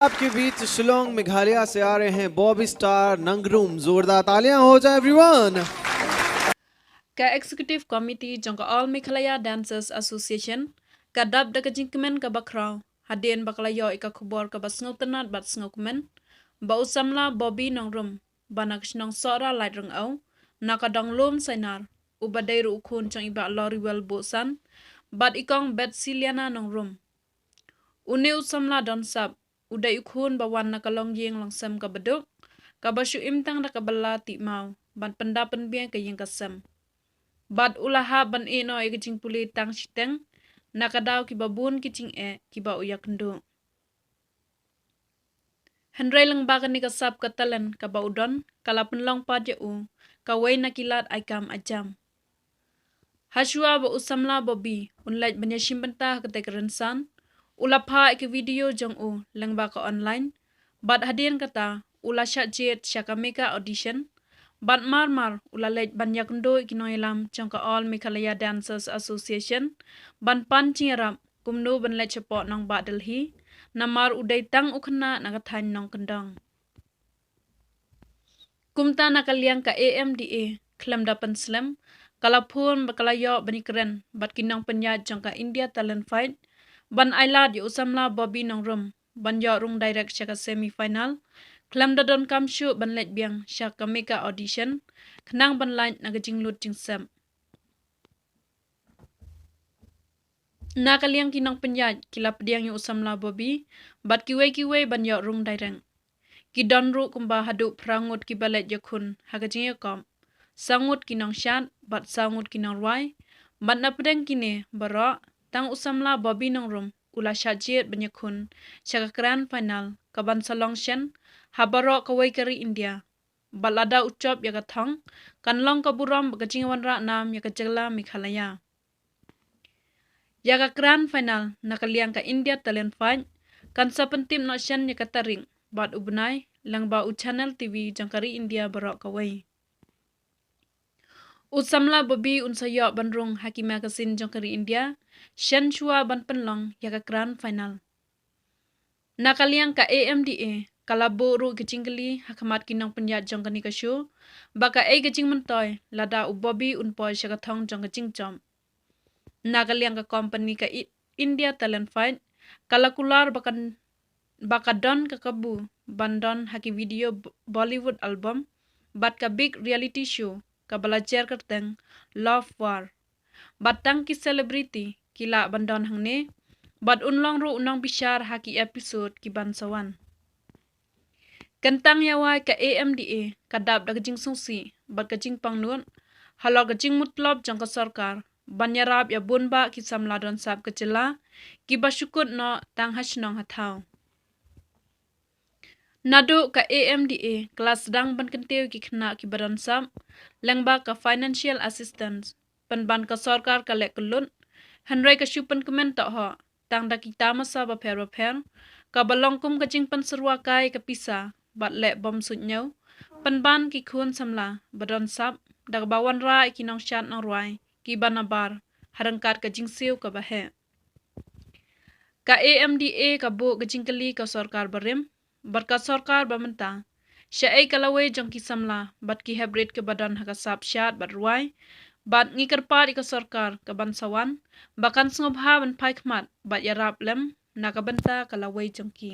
आपके बीच शिलोंग मेघालय से आ रहे हैं बॉबी स्टार नंगरूम। जोरदार तालियां हो जाए everyone. Ka Executive Committee jong ka All Meghalaya Dancers Association ka dab da ka jingkemen ka bakraw hadien baklayo ika khubor ka basngaw tanat bat sngaw ba usamla Bobby nongrum banak shnong sora light rung au nakadong lom sainar ubadai ru ukhun chong iba lori wel bosan bat ikong bet siliana nongrum une usamla don sab udai ukhun bawan nakalong yeng langsam ka beduk ka basu imtang da ka bala ti mau ban pendapen biang ka yeng kasam Bad ulaha ban eno e kicing puli tang siteng nakadaw ki babun kicing ki ba uyak ndo. Henry lang bagan ni kasap katalan ka ba udon kalapan lang pa u kaway nakilat ay kam ajam. Haswa ba usamla Bobby unlait banya shimbanta katek rensan ulapha ek video jong u lang ba ka online bad hadian kata ula jet shakameka audition Bat mar ulalait banyak ndo ikinoilam jangka All Meghalaya Dancers Association ban pan cingirap kumno ban let cepot nang ba Delhi namar udai tang ukna nakathan nang kendang. Kumta nakaliang ka AMDA klam dapan slam kalapun bakalayo banikren bat kinang penyat jangka India Talent Fight ban ailad yu usamla Bobby nang rum ban yo rung direct syaka semi final Klam da don kam shu ban let biang syak kameka audition khnang ban line nagajing lut jing sam nakaliang kinang penyat kilap diang yu usamla Bobby bat kiwe ban yo rung dairang ki don ru kumba hadu prangut ki balet yakun hagajing yakom sangut kinang shat bat sangut kinang rwai bat napdeng kine baro tang usamla Bobby nang rum ula shajet banyakun syaka grand final kaban salong shen habaro kawai kari India balada ucap ya kathong kanlong kaburam bagajing wanra nam ya jylla Meghalaya ya ka grand final nakaliang ka India Talent Fight kan sapentim no shen ya kataring bat ubnai lang ba u channel TV jangkari India barok kawai usamla Bobby unsayo banrung haki magazine jangkari India shen chua ban penlong ya ka grand final nakaliang ka AMDA kalabo ru kecingkeli hakamat kinang penyat jong kani kasyo baka ay kecing mentoy lada u Bobby unpoy syakathong jong kecing jom nakaliang ka company ka India Talent Fight kalakular baka don kakabu bandon haki video Bollywood album bat ka big reality show ka balajar kerteng Love War batang ki celebrity kila bandon hangne bat unlong ru unang bishar haki episode ki bansawan Kentang yawai ka AMDA kadap da kajing sungsi bat kajing pangnun halo kajing mutlab jang ka sarkar banyarab ya bunba ki samladon sab ka jylla ki basukut no tang hasnong hathau Nadu ka AMDA kelas sedang ban kentiu ki khna ki badan sab lengba ka financial assistance ban ka sarkar ka lek kulut Henry ka syupan kemen tak ho tang da kita masa ba pher ka balongkum kajing panserwa kai ka pisa bat lek bom Sngew ban ki khun samla badon sap dak bawan ra kinong shat nang ruai ki banabar harangkat ka jingsiu ka bahe ka AMDA ka bu ka jingkeli ka sarkar barim bat ka sarkar bamenta syai kalawe jong ki samla bat ki hybrid ke badan hakasap shat bat ruai bat ngikerpat ka sarkar ka bansawan bakan sngob ha ban pai khmat bat yarap lem nakabenta kalawe jong ki